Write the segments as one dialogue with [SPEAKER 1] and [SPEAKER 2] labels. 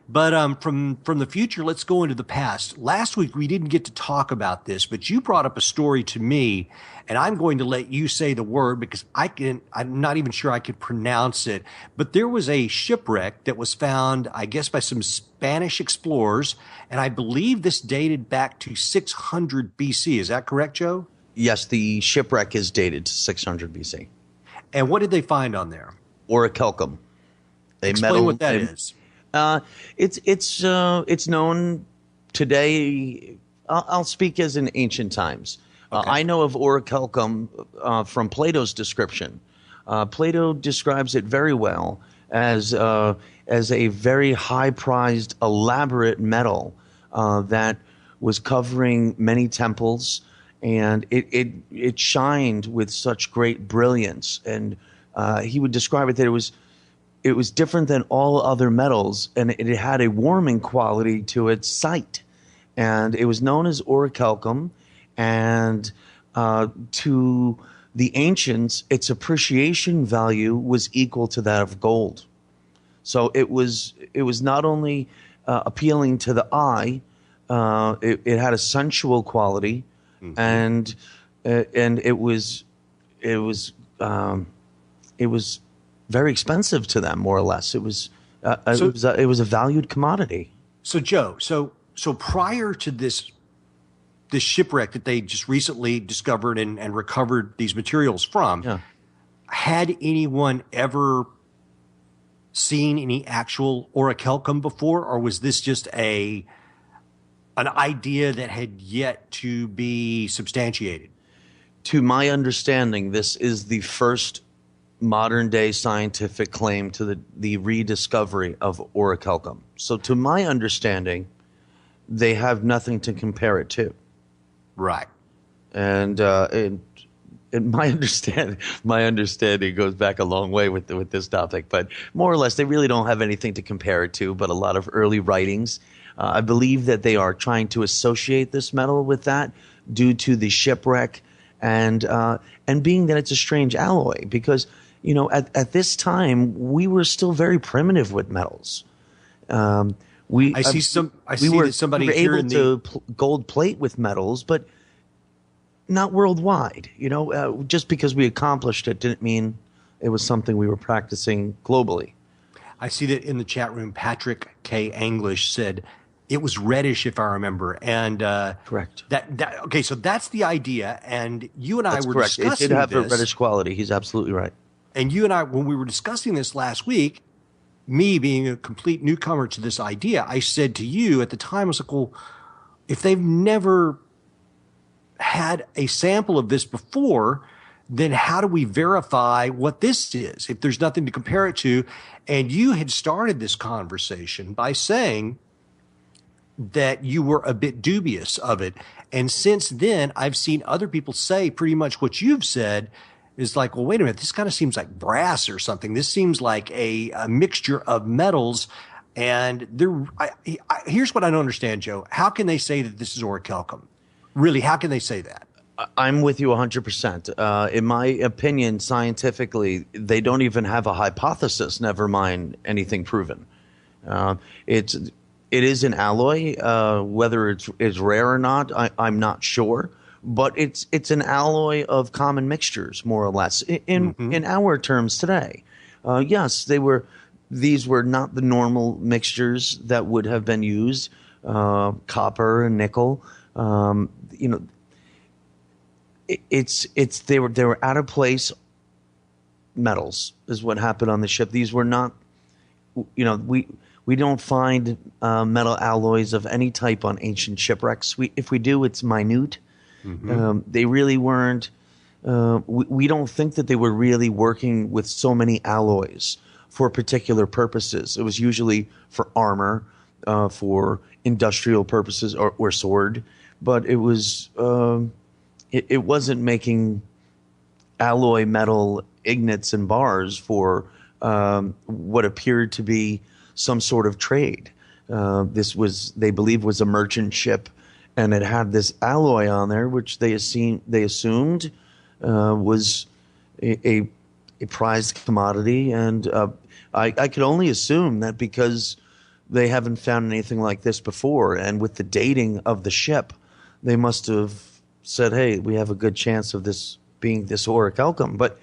[SPEAKER 1] But from the future, let's go into the past. Last week we didn't get to talk about this, but you brought up a story to me, and I'm going to let you say the word because I'm not even sure I could pronounce it. But there was a shipwreck that was found, I guess, by some Spanish explorers, and I believe this dated back to 600 BC. Is that correct, Joe?
[SPEAKER 2] Yes, the shipwreck is dated to 600 BC.
[SPEAKER 1] And what did they find on there?
[SPEAKER 2] Orichalcum.
[SPEAKER 1] Explain what that is.
[SPEAKER 2] It's known today. I'll speak as in ancient times. Okay. I know of orichalcum from Plato's description. Plato describes it very well as a very high prized, elaborate metal that was covering many temples, and it shined with such great brilliance. And he would describe it that it was different than all other metals, and it had a warming quality to its sight. And it was known as orichalcum, and to the ancients, its appreciation value was equal to that of gold. So it was not only appealing to the eye, it had a sensual quality, mm-hmm. and it was very expensive to them, more or less. It was a valued commodity.
[SPEAKER 1] So Joe, so prior to this shipwreck that they just recently discovered and recovered these materials from, yeah. Had anyone ever seen any actual orichalcum before, or was this just an idea that had yet to be substantiated?
[SPEAKER 2] To my understanding, this is the first modern-day scientific claim to the rediscovery of orichalcum. So to my understanding, they have nothing to compare it to.
[SPEAKER 1] Right.
[SPEAKER 2] And my understanding goes back a long way with this topic, but more or less they really don't have anything to compare it to, but a lot of early writings. I believe that they are trying to associate this metal with that due to the shipwreck and being that it's a strange alloy, because at this time we were still very primitive with metals. We were able to gold plate with metals, but not worldwide. Just because we accomplished it didn't mean it was something we were practicing globally.
[SPEAKER 1] I see that in the chat room, Patrick K. English said it was reddish, if I remember. And
[SPEAKER 2] correct.
[SPEAKER 1] Okay, so that's the idea. And you and I were
[SPEAKER 2] correct.
[SPEAKER 1] discussing this.
[SPEAKER 2] It did have a reddish quality. He's absolutely right.
[SPEAKER 1] And you and I, when we were discussing this last week, me being a complete newcomer to this idea, I said to you at the time, I was like, well, if they've never had a sample of this before, then how do we verify what this is if there's nothing to compare it to? And you had started this conversation by saying that you were a bit dubious of it. And since then, I've seen other people say pretty much what you've said is like, well, wait a minute, this kind of seems like brass or something. This seems like a mixture of metals. And here's what I don't understand, Joe. How can they say that this is orichalcum? Really, how can they say that?
[SPEAKER 2] I'm with you 100%. In my opinion, scientifically, they don't even have a hypothesis, never mind anything proven. It is an alloy. Whether it's rare or not, I'm not sure. But it's an alloy of common mixtures, more or less, in our terms today. Yes, these were not the normal mixtures that would have been used. Copper and nickel. They were out of place metals is what happened on the ship. These were not, we don't find metal alloys of any type on ancient shipwrecks. If we do, it's minute. Mm-hmm. They really weren't. We don't think that they were really working with so many alloys for particular purposes. It was usually for armor, for industrial purposes, or sword. But it was it wasn't making alloy metal ingots and bars for what appeared to be some sort of trade. This was, they believe, was a merchant ship, and it had this alloy on there, which they assumed was a prized commodity. And I could only assume that because they haven't found anything like this before. And with the dating of the ship, they must have said, hey, we have a good chance of this being this Orichalcum. But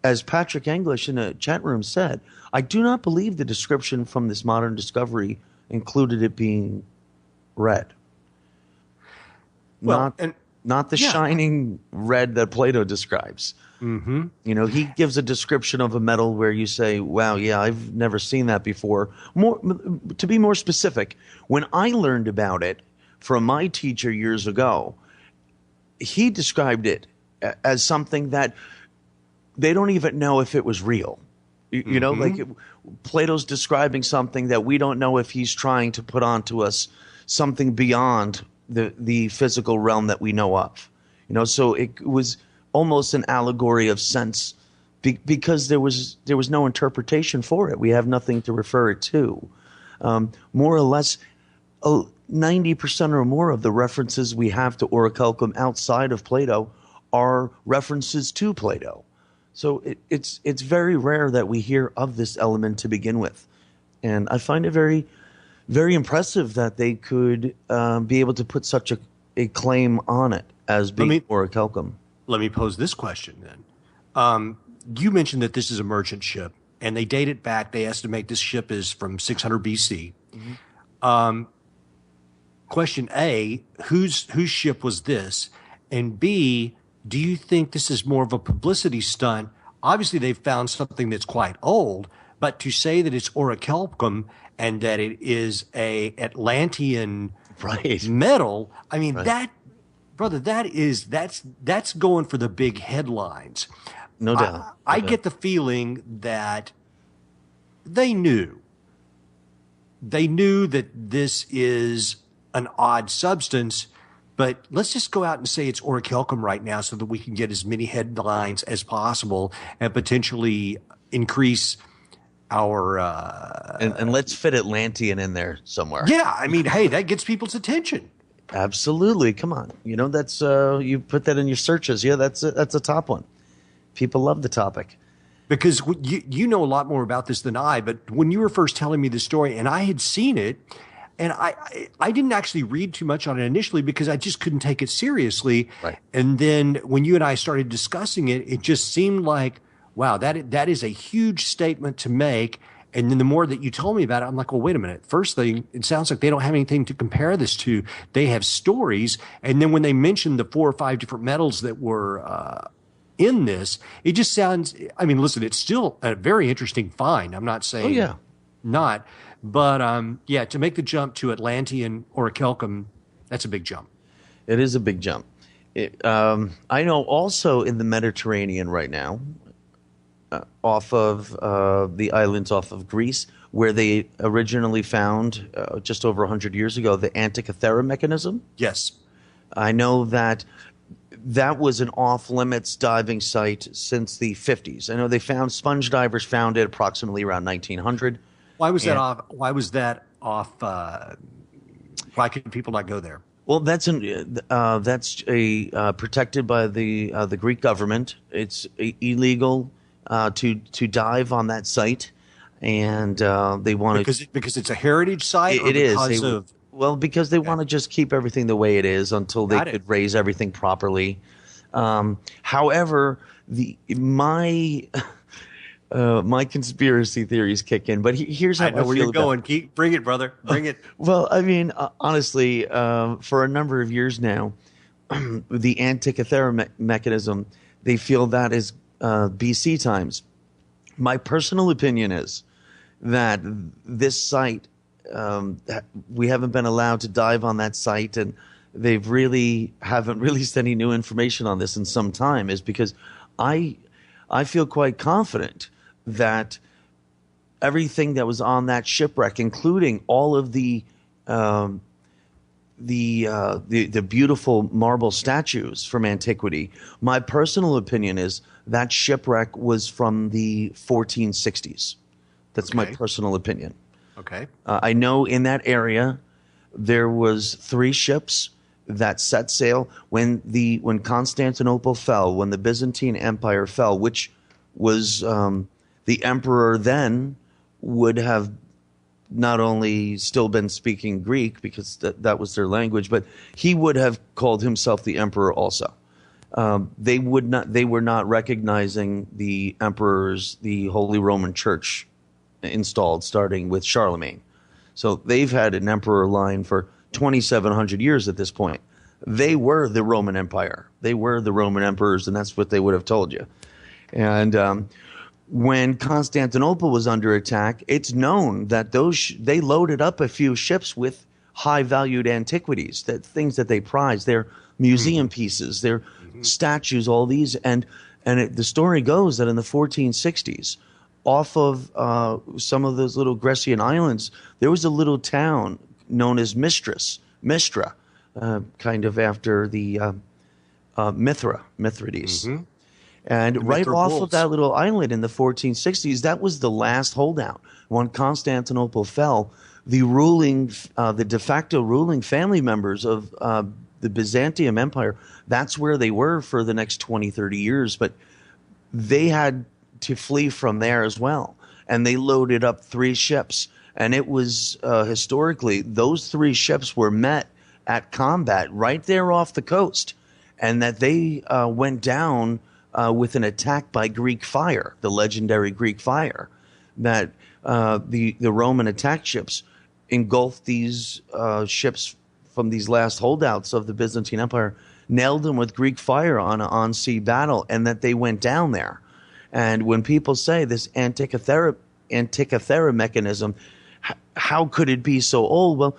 [SPEAKER 2] as Patrick English in a chat room said, I do not believe the description from this modern discovery included it being red.
[SPEAKER 1] Well,
[SPEAKER 2] not the shining red that Plato describes.
[SPEAKER 1] Mm-hmm.
[SPEAKER 2] You know, he gives a description of a metal where you say, wow, yeah, I've never seen that before. To be more specific, when I learned about it from my teacher years ago, he described it as something that they don't even know if it was real. You know, like Plato's describing something that we don't know if he's trying to put onto us something beyond the physical realm that we know of. You know, so it was almost an allegory of sense because there was no interpretation for it. We have nothing to refer it to. More or less, 90% or more of the references we have to Orichalcum outside of Plato are references to Plato. So it's very rare that we hear of this element to begin with. And I find it very, very impressive that they could be able to put such a claim on it as being Orichalcum.
[SPEAKER 1] Let me pose this question then. You mentioned that this is a merchant ship, and they date it back. They estimate this ship is from 600 BC. Mm-hmm. Question A, whose ship was this? And B, do you think this is more of a publicity stunt? Obviously, they've found something that's quite old, but to say that it's Orichalcum and that it is a Atlantean metal, I mean, that, brother, that's going for the big headlines.
[SPEAKER 2] No doubt.
[SPEAKER 1] I get the feeling that they knew that this is an odd substance, but let's just go out and say it's Orichalcum right now so that we can get as many headlines as possible and potentially increase our
[SPEAKER 2] and let's fit Atlantean in there somewhere.
[SPEAKER 1] Yeah, I mean, hey, that gets people's attention.
[SPEAKER 2] Absolutely. Come on. You know, that's you put that in your searches. Yeah, that's a top one. People love the topic.
[SPEAKER 1] Because you know a lot more about this than I, but when you were first telling me the story and I had seen it, and I didn't actually read too much on it initially because I just couldn't take it seriously.
[SPEAKER 2] Right.
[SPEAKER 1] And then when you and I started discussing it, it just seemed like, wow, that is a huge statement to make. And then the more that you told me about it, I'm like, well, wait a minute. First thing, it sounds like they don't have anything to compare this to. They have stories. And then when they mentioned the 4 or 5 different metals that were in this, it just sounds, I mean, listen, it's still a very interesting find. I'm not saying not. But, yeah, to make the jump to Atlantean Orichalcum, that's a big jump.
[SPEAKER 2] It is a big jump. I know also in the Mediterranean right now, off of the islands off of Greece, where they originally found, just over 100 years ago, the Antikythera Mechanism.
[SPEAKER 1] Yes.
[SPEAKER 2] I know that was an off-limits diving site since the 50s. I know sponge divers found it approximately around 1900.
[SPEAKER 1] Why was that off? Why was that off? Why could people not go there?
[SPEAKER 2] Well, that's protected by the Greek government. It's illegal to dive on that site, and they want
[SPEAKER 1] to because it's a heritage site.
[SPEAKER 2] It is because they want to just keep everything the way it is until they could raise everything properly. However, my conspiracy theories kick in, but here's how I
[SPEAKER 1] know where you're going. Bring it, brother. Bring it.
[SPEAKER 2] Well, I mean, honestly, for a number of years now, the Antikythera Mechanism, they feel that is BC times. My personal opinion is that this site, we haven't been allowed to dive on that site, and they've haven't released any new information on this in some time, is because I feel quite confident that everything that was on that shipwreck, including all of the beautiful marble statues from antiquity, my personal opinion is that shipwreck was from the 1460s. That's my personal opinion.
[SPEAKER 1] Okay.
[SPEAKER 2] I know in that area there was 3 ships that set sail when Constantinople fell, when the Byzantine Empire fell, which was the emperor then would have not only still been speaking Greek because that was their language, but he would have called himself the emperor also. They were not recognizing the emperors, the Holy Roman Church installed starting with Charlemagne. So they've had an emperor line for 2,700 years at this point. They were the Roman Empire. They were the Roman emperors, and that's what they would have told you. And when Constantinople was under attack, it's known that they loaded up a few ships with high-valued antiquities, things that they prized, their museum pieces, their statues, all these. And the story goes that in the 1460s, off of some of those little Grecian islands, there was a little town known as Mistra, kind of after the Mithridates. And the right off of that little island in the 1460s, that was the last holdout. When Constantinople fell, the de facto ruling family members of the Byzantium Empire, that's where they were for the next 20, 30 years. But they had to flee from there as well. And they loaded up 3 ships. And it was historically, those 3 ships were met at combat right there off the coast. And that they went down with an attack by Greek fire, the legendary Greek fire, that the Roman attack ships engulfed these ships from these last holdouts of the Byzantine Empire, nailed them with Greek fire on an on-sea battle, and that they went down there. And when people say this Antikythera mechanism, how could it be so old? Well,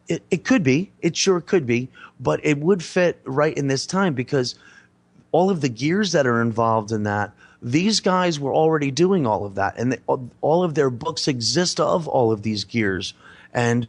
[SPEAKER 2] it could be. It sure could be. But it would fit right in this time because all of the gears that are involved in that, these guys were already doing all of that. And all of their books exist of all of these gears. And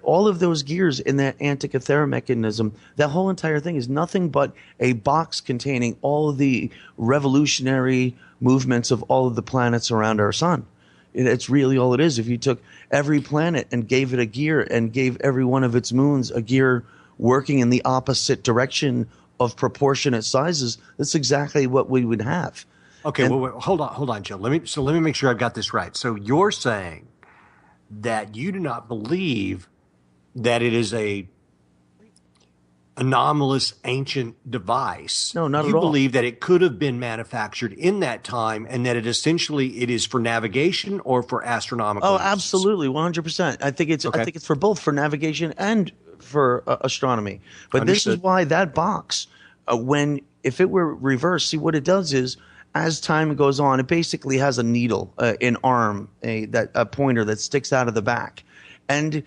[SPEAKER 2] all of those gears in that Antikythera mechanism, that whole entire thing is nothing but a box containing all of the revolutionary movements of all of the planets around our sun. It's really all it is. If you took every planet and gave it a gear and gave every one of its moons a gear working in the opposite direction of proportionate sizes, that's exactly what we would have.
[SPEAKER 1] Okay, wait, hold on, Joe. Let me make sure I've got this right. So you're saying that you do not believe that it is a anomalous ancient device.
[SPEAKER 2] No, not
[SPEAKER 1] at all. You believe that it could have been manufactured in that time and that it is for navigation or for astronomical uses.
[SPEAKER 2] Absolutely, 100%. I think it's for both, for navigation and for astronomy. But Understood. This is why that box, if it were reversed, see what it does is, as time goes on, it basically has a needle, an arm, a pointer that sticks out of the back, and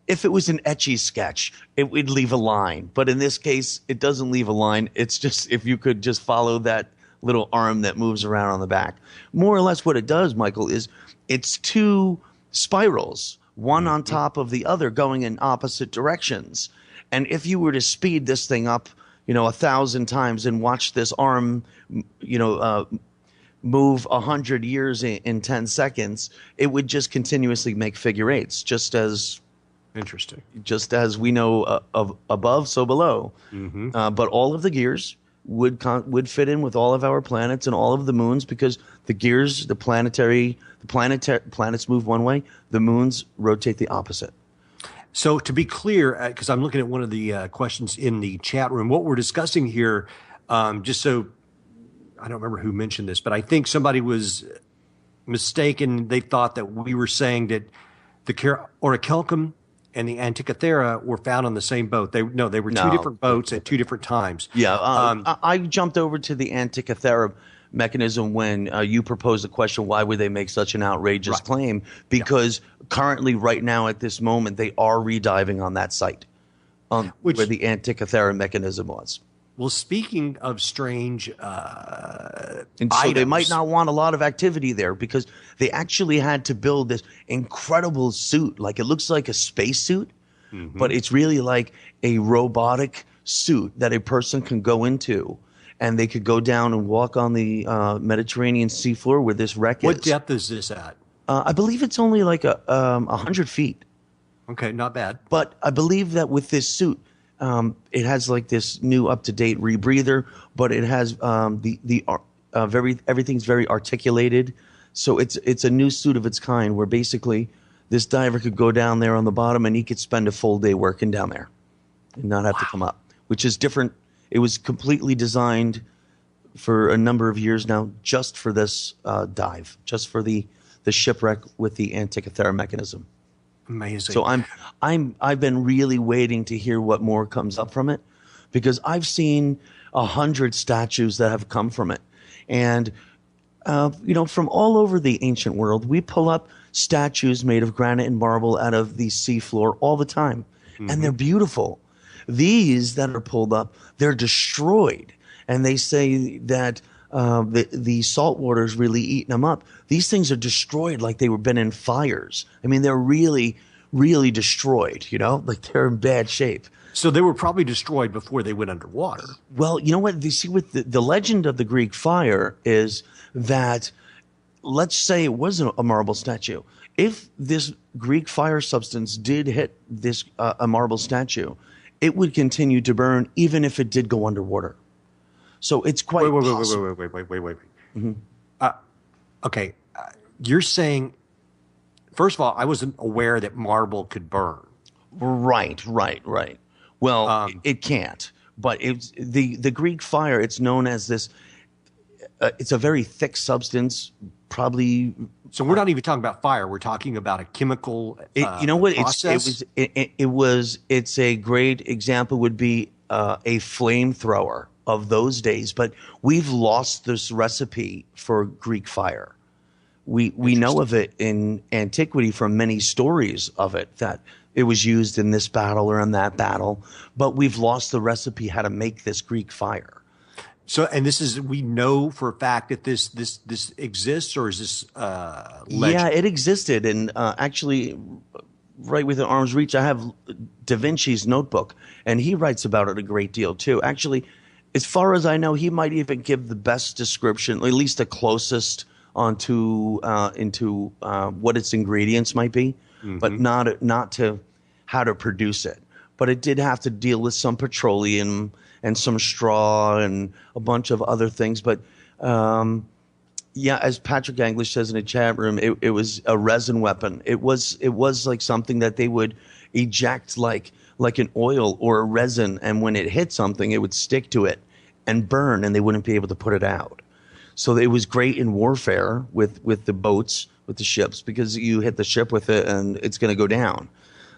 [SPEAKER 2] if it was an Etch-a-Sketch, it would leave a line. But in this case, it doesn't leave a line. It's just if you could just follow that little arm that moves around on the back. More or less what it does, Michael, is it's 2 spirals, one on top of the other, going in opposite directions. And if you were to speed this thing up, 1,000 times and watch this arm, move 100 years in 10 seconds, it would just continuously make figure eights, just as
[SPEAKER 1] interesting. Just
[SPEAKER 2] as we know of above, so below. But all of the gears would fit in with all of our planets and all of the moons, because the gears, the planets move one way, the moons rotate the opposite.
[SPEAKER 1] So to be clear, because I'm looking at one of the questions in the chat room, what we're discussing here, just so I don't remember who mentioned this, but I think somebody was mistaken. They thought that we were saying that the Orichalcum and the Antikythera were found on the same boat. They were 2 different boats at 2 different times.
[SPEAKER 2] Yeah, I jumped over to the Antikythera mechanism when you proposed the question, why would they make such an outrageous claim? Because currently, right now, at this moment, they are rediving on that site where the Antikythera mechanism was.
[SPEAKER 1] Well, speaking of strange
[SPEAKER 2] and so they might not want a lot of activity there, because they actually had to build this incredible suit. Like, it looks like a space suit, but it's really like a robotic suit that a person can go into, and they could go down and walk on the Mediterranean seafloor where this wreck is.
[SPEAKER 1] What depth is this at?
[SPEAKER 2] I believe it's only like 100 feet.
[SPEAKER 1] Okay, not bad.
[SPEAKER 2] But I believe that with this suit, it has like this new up-to-date rebreather, but it has everything's very articulated. So it's a new suit of its kind where basically this diver could go down there on the bottom and he could spend a full day working down there and not have to come up, which is different. It was completely designed for a number of years now just for this dive, just for the shipwreck with the Antikythera Mechanism.
[SPEAKER 1] Amazing.
[SPEAKER 2] So I've been really waiting to hear what more comes up from it, because I've seen 100 statues that have come from it. And, from all over the ancient world, we pull up statues made of granite and marble out of the seafloor all the time. Mm-hmm. And they're beautiful. These that are pulled up, they're destroyed. And they say that the salt water's really eating them up. These things are destroyed like they were been in fires. I mean, they're really, really destroyed, like they're in bad shape.
[SPEAKER 1] So they were probably destroyed before they went underwater.
[SPEAKER 2] Well, you know what? You see, with the legend of the Greek fire is that, let's say it wasn't a marble statue. If this Greek fire substance did hit this a marble statue, it would continue to burn even if it did go underwater. So it's quite possible.
[SPEAKER 1] Wait. Mm-hmm. Okay. You're saying, first of all, I wasn't aware that marble could burn.
[SPEAKER 2] Right. Well, it can't. But it's the Greek fire, it's known as this, it's a very thick substance, probably.
[SPEAKER 1] So we're not even talking about fire. We're talking about a chemical process.
[SPEAKER 2] It's a great example would be a flamethrower of those days, but we've lost this recipe for Greek fire. We know of it in antiquity from many stories of it, that it was used in this battle or in that battle, but we've lost the recipe how to make this Greek fire.
[SPEAKER 1] So, and we know for a fact that this exists, or is this legend?
[SPEAKER 2] Yeah, it existed, and actually, right within arm's reach, I have Da Vinci's notebook, and he writes about it a great deal too. Actually, as far as I know, he might even give the best description, at least the closest into what its ingredients might be, but not to how to produce it. But it did have to deal with some petroleum and some straw and a bunch of other things. But as Patrick English says in the chat room, it was a resin weapon. It was like something that they would eject like an oil or a resin, and when it hit something, it would stick to it and burn, and they wouldn't be able to put it out. So it was great in warfare with the boats, with the ships, because you hit the ship with it and it's going to go down.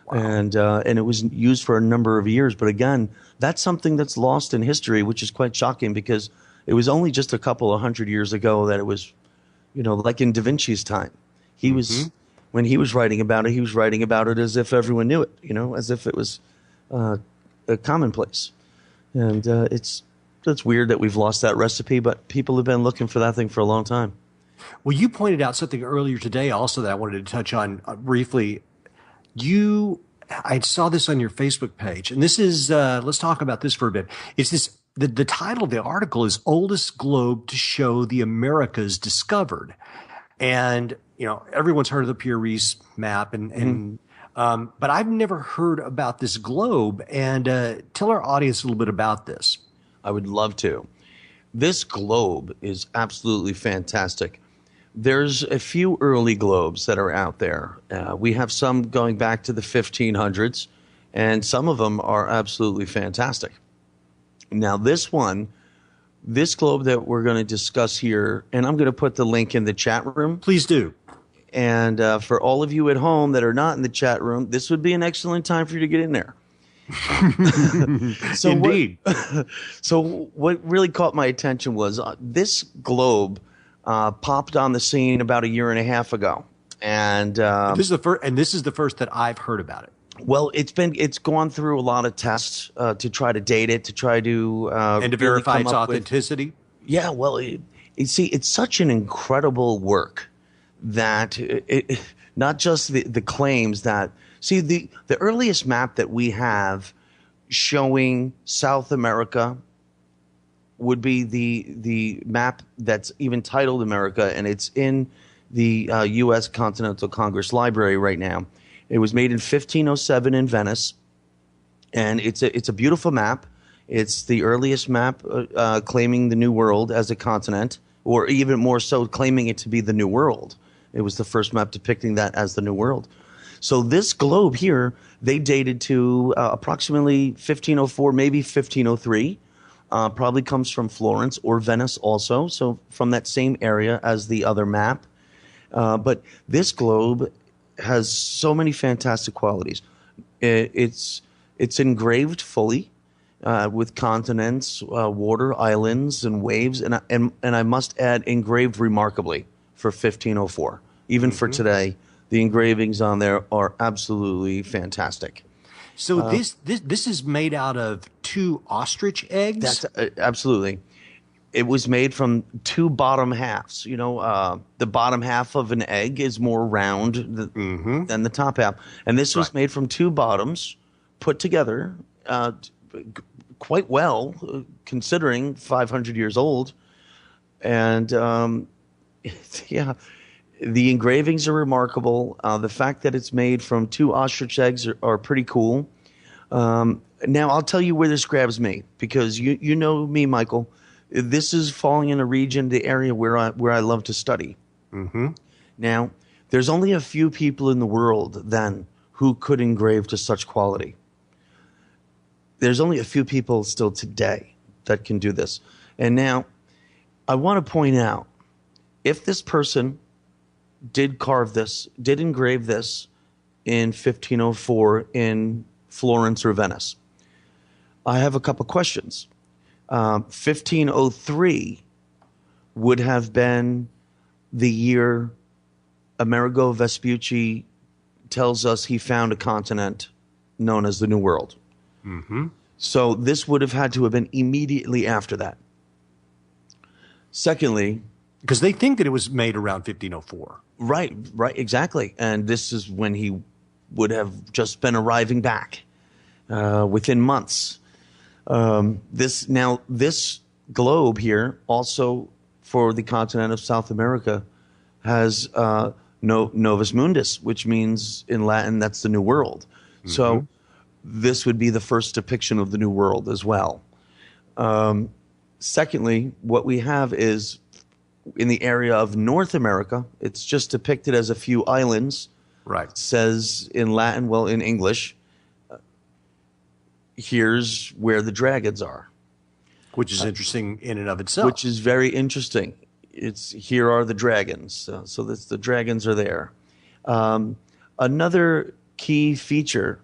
[SPEAKER 2] Wow. And it was used for a number of years. But again, that's something that's lost in history, which is quite shocking, because it was only just a couple of 100 years ago that it was, like in Da Vinci's time. He was, when he was writing about it, he was writing about it as if everyone knew it, as if it was a commonplace. And it's weird that we've lost that recipe, but people have been looking for that thing for a long time.
[SPEAKER 1] Well, you pointed out something earlier today also that I wanted to touch on briefly. I saw this on your Facebook page, and this is, let's talk about this for a bit. It's this, the title of the article is Oldest Globe to Show the Americas Discovered. And, everyone's heard of the Pierre Reese map, but I've never heard about this globe. And tell our audience a little bit about this.
[SPEAKER 2] I would love to. This globe is absolutely fantastic. There's a few early globes that are out there. We have some going back to the 1500s, and some of them are absolutely fantastic. Now, this globe that we're going to discuss here, and I'm going to put the link in the chat room.
[SPEAKER 1] Please do.
[SPEAKER 2] And for all of you at home that are not in the chat room, this would be an excellent time for you to get in there.
[SPEAKER 1] Indeed.
[SPEAKER 2] What really caught my attention was this globe popped on the scene about a year and a half ago, and
[SPEAKER 1] this is the first that I've heard about it.
[SPEAKER 2] Well, it's gone through a lot of tests to try to date it, to try to
[SPEAKER 1] and to verify its authenticity.
[SPEAKER 2] Yeah, well, it's such an incredible work that not just the claims that. See, the earliest map that we have showing South America would be the map that's even titled America, and it's in the U.S. Continental Congress Library right now. It was made in 1507 in Venice, and it's a beautiful map. It's the earliest map claiming the New World as a continent or even more so claiming it to be the New World. It was the first map depicting that as the New World. So this globe here, they dated to approximately 1504, maybe 1503. Probably comes from Florence or Venice also, so from that same area as the other map. But this globe has so many fantastic qualities. It's engraved fully with continents, water, islands, and waves, and I must add, engraved remarkably for 1504. Even for today, the engravings on there are absolutely fantastic.
[SPEAKER 1] So this is made out of 2 ostrich eggs?
[SPEAKER 2] That's absolutely. It was made from 2 bottom halves. You know, the bottom half of an egg is more round than the top half. And this was made from 2 bottoms put together quite well, considering 500 years old. And yeah, the engravings are remarkable. The fact that it's made from 2 ostrich eggs are pretty cool. Now, I'll tell you where this grabs me, because you know me, Michael. This is falling in a region, the area where I love to study. Now, there's only a few people in the world then who could engrave to such quality. There's only a few people still today that can do this. And now, I want to point out, if this person did carve this, did engrave this in 1504 in Florence or Venice, I have a couple questions. 1503 would have been the year Amerigo Vespucci tells us he found a continent known as the New World. So this would have had to have been immediately after that. Secondly,
[SPEAKER 1] because they think that it was made around 1504.
[SPEAKER 2] Right, exactly. And this is when he would have just been arriving back within months. This globe here, also for the continent of South America, has Novus Mundus, which means in Latin that's the New World. So this would be the first depiction of the New World as well. Secondly, what we have is in the area of North America, it's just depicted as a few islands.
[SPEAKER 1] Right.
[SPEAKER 2] It says in Latin, well, in English, here's where the dragons are.
[SPEAKER 1] Which is interesting in and of itself.
[SPEAKER 2] Which is very interesting. It's here are the dragons. So that's, the dragons are there. Another key feature,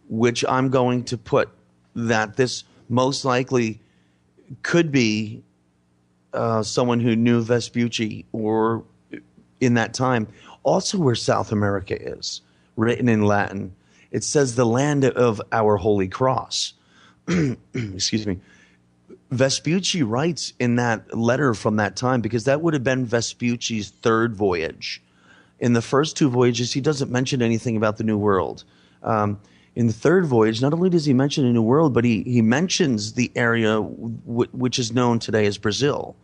[SPEAKER 2] which I'm going to put, that this most likely could be someone who knew Vespucci or in that time, also where South America is, written in Latin. It says the land of our Holy Cross. Excuse me. Vespucci writes in that letter from that time, because that would have been Vespucci's 3rd voyage. In the first 2 voyages, he doesn't mention anything about the New World. In the 3rd voyage, not only does he mention a New World, but he mentions the area which is known today as Brazil.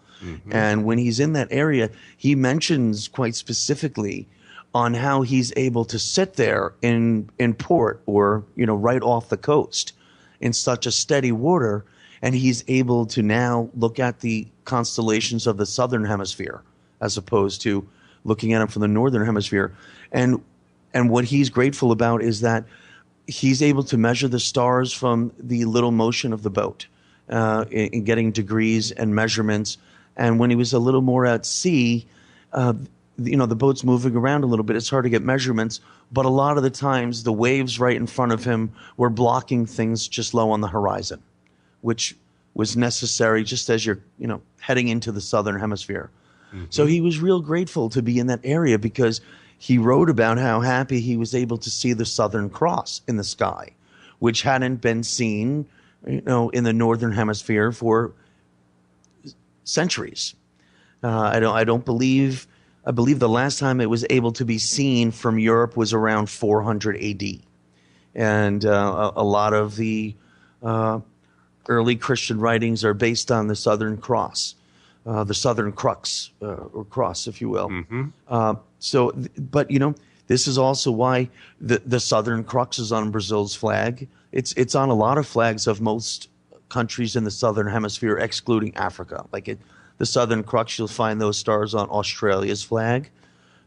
[SPEAKER 2] And when he's in that area, he mentions quite specifically on how he's able to sit there in port, or right off the coast in such a steady water, and he's able to now look at the constellations of the southern hemisphere as opposed to looking at them from the northern hemisphere. And what he's grateful about is that he's able to measure the stars from the little motion of the boat, in getting degrees and measurements. And when he was a little more at sea, the boat's moving around a little bit. It's hard to get measurements, but a lot of the times the waves right in front of him were blocking things just low on the horizon, which was necessary just as you're, heading into the southern hemisphere. So he was real grateful to be in that area, because he wrote about how happy he was able to see the Southern Cross in the sky, which hadn't been seen, in the northern hemisphere for centuries. I believe the last time it was able to be seen from Europe was around 400 AD. And a lot of the early Christian writings are based on the Southern Cross, the Southern Crux, or cross, if you will. But this is also why the Southern Crux is on Brazil's flag. It's on a lot of flags of most countries in the Southern Hemisphere, excluding Africa. the Southern Crux, you'll find those stars on Australia's flag,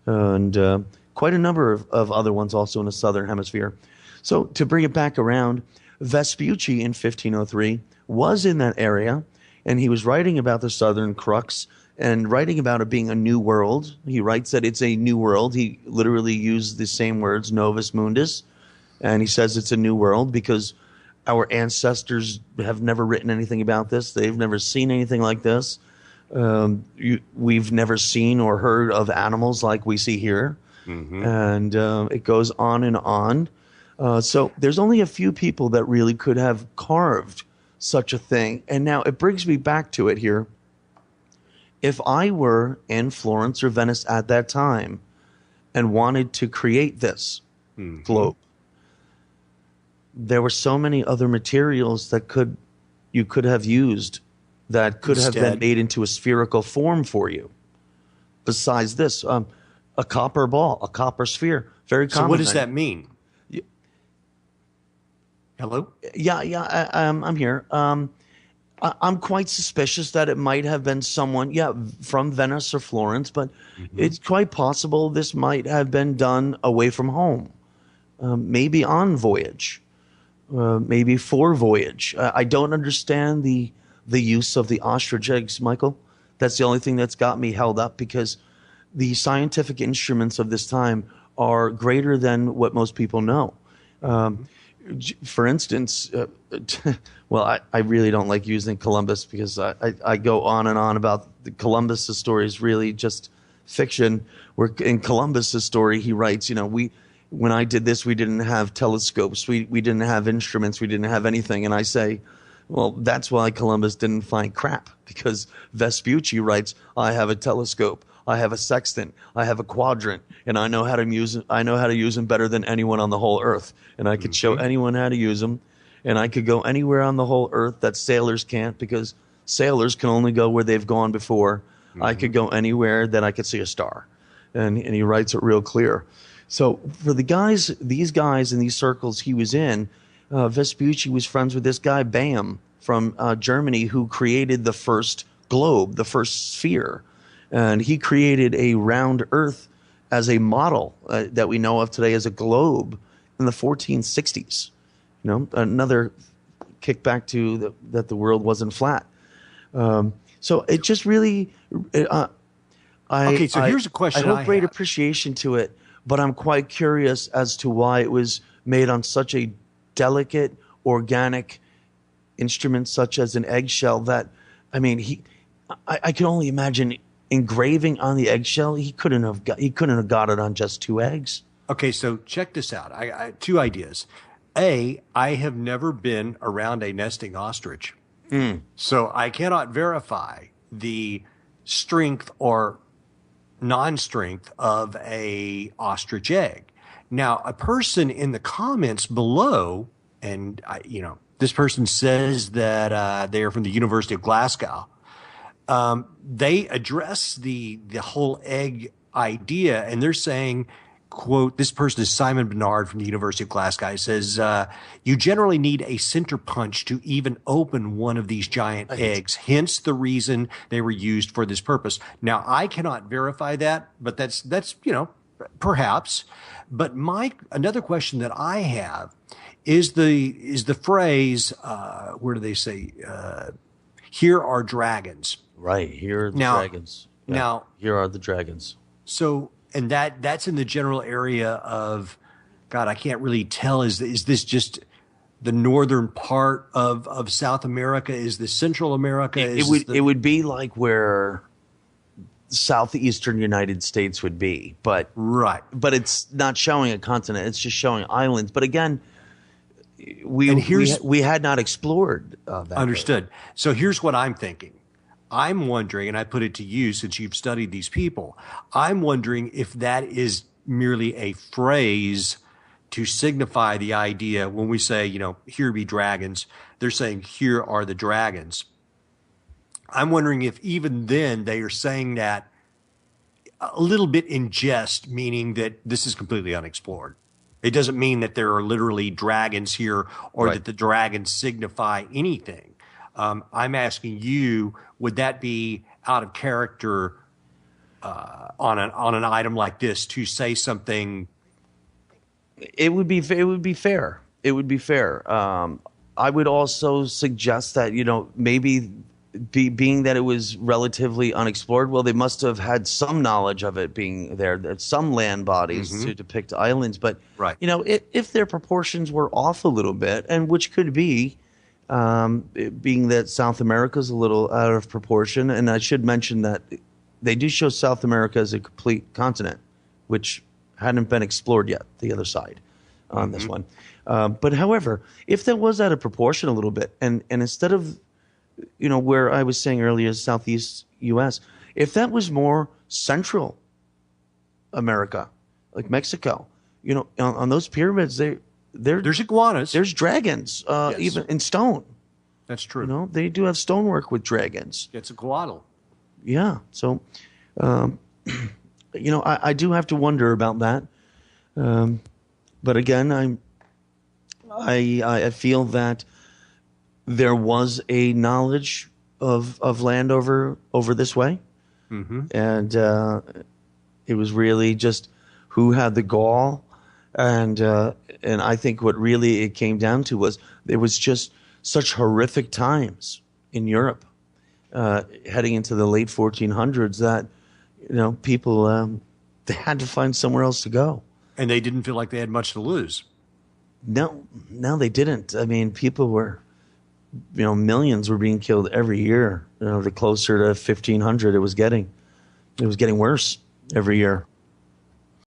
[SPEAKER 2] and quite a number of other ones also in the Southern Hemisphere. So to bring it back around, Vespucci in 1503 was in that area, and he was writing about the Southern Crux and writing about it being a new world. He writes that it's a new world. He literally used the same words, novus mundus, and he says it's a new world because our ancestors have never written anything about this. They've never seen anything like this. We've never seen or heard of animals like we see here. Mm-hmm. And it goes on and on. So there's only a few people that really could have carved such a thing. And now it brings me back to it here. If I were in Florence or Venice at that time and wanted to create this globe, there were so many other materials that you could have used that could have been made into a spherical form for you. Besides this, a copper ball, a copper sphere, very common.
[SPEAKER 1] So what does that mean? Hello?
[SPEAKER 2] Yeah, I'm here. I'm quite suspicious that it might have been someone, from Venice or Florence, but it's quite possible this might have been done away from home, maybe on voyage, maybe for voyage. I don't understand the use of the ostrich eggs, Michael. That's the only thing that's got me held up, because the scientific instruments of this time are greater than what most people know. For instance, I really don't like using Columbus because I go on and on about Columbus's story is really just fiction. Where in Columbus's story, he writes, when I did this, we didn't have telescopes, we didn't have instruments, we didn't have anything. And I say, well, that's why Columbus didn't find crap, because Vespucci writes, I have a telescope, I have a sextant, I have a quadrant, and I know how to use them better than anyone on the whole earth. And I could show anyone how to use them, and I could go anywhere on the whole earth that sailors can't, because sailors can only go where they've gone before. I could go anywhere that I could see a star, and he writes it real clear. So for these guys in these circles he was in, Vespucci was friends with this guy Bam from Germany, who created the first globe, the first sphere. And he created a round Earth as a model that we know of today as a globe in the 1460s. Another kickback to that the world wasn't flat. So it just really,
[SPEAKER 1] okay. So here's a question.
[SPEAKER 2] I have great appreciation to it, but I'm quite curious as to why it was made on such a delicate, organic instrument, such as an eggshell. That, I can only imagine engraving on the eggshell. He couldn't have got it on just 2 eggs.
[SPEAKER 1] Okay, so check this out. I 2 ideas. I have never been around a nesting ostrich, so I cannot verify the strength or non-strength of a ostrich egg. Now, a person in the comments below, and this person says that they are from the University of Glasgow. They address the whole egg idea, and they're saying, quote, this person is Simon Bernard from the University of Glasgow. He says, you generally need a center punch to even open one of these giant eggs, hence the reason they were used for this purpose. Now, I cannot verify that, but that's perhaps. But another question that I have is the phrase, where do they say, here are dragons.
[SPEAKER 2] Right, here are the dragons. Yeah,
[SPEAKER 1] now,
[SPEAKER 2] here are the dragons.
[SPEAKER 1] So, and that's in the general area of, God, I can't really tell. Is this just the northern part of South America? Is this Central America?
[SPEAKER 2] It would be like where southeastern United States would be, but
[SPEAKER 1] right.
[SPEAKER 2] But it's not showing a continent; it's just showing islands. But again, we had not explored that.
[SPEAKER 1] Understood. Way. So here's what I'm thinking. I'm wondering, and I put it to you since you've studied these people, I'm wondering if that is merely a phrase to signify the idea when we say, here be dragons, they're saying, here are the dragons. I'm wondering if even then they are saying that a little bit in jest, meaning that this is completely unexplored. It doesn't mean that there are literally dragons here or that the dragons signify anything. I'm asking you, would that be out of character on an item like this to say something?
[SPEAKER 2] It would be fair. It would be fair. I would also suggest that, maybe being that it was relatively unexplored, well, they must have had some knowledge of it being there, that some land bodies to depict islands. But,
[SPEAKER 1] right.
[SPEAKER 2] If their proportions were off a little bit, and which could be, being that South America is a little out of proportion, and I should mention that they do show South America as a complete continent, which hadn't been explored yet, the other side on this one. But however, if that was out of proportion a little bit, and instead of, where I was saying earlier, Southeast U.S., if that was more Central America, like Mexico, on those pyramids, there's
[SPEAKER 1] iguanas.
[SPEAKER 2] There's dragons,
[SPEAKER 1] Yes.
[SPEAKER 2] even in stone.
[SPEAKER 1] That's true.
[SPEAKER 2] They do have stonework with dragons.
[SPEAKER 1] It's a guadal.
[SPEAKER 2] Yeah. So, I do have to wonder about that. But again, I feel that there was a knowledge of land over this way, and it was really just who had the gall, and I think what really it came down to was it was just such horrific times in Europe, heading into the late 1400s, that people they had to find somewhere else to go,
[SPEAKER 1] and they didn't feel like they had much to lose.
[SPEAKER 2] No, they didn't. I mean, people were, millions were being killed every year. The closer to 1500 it was getting worse every year.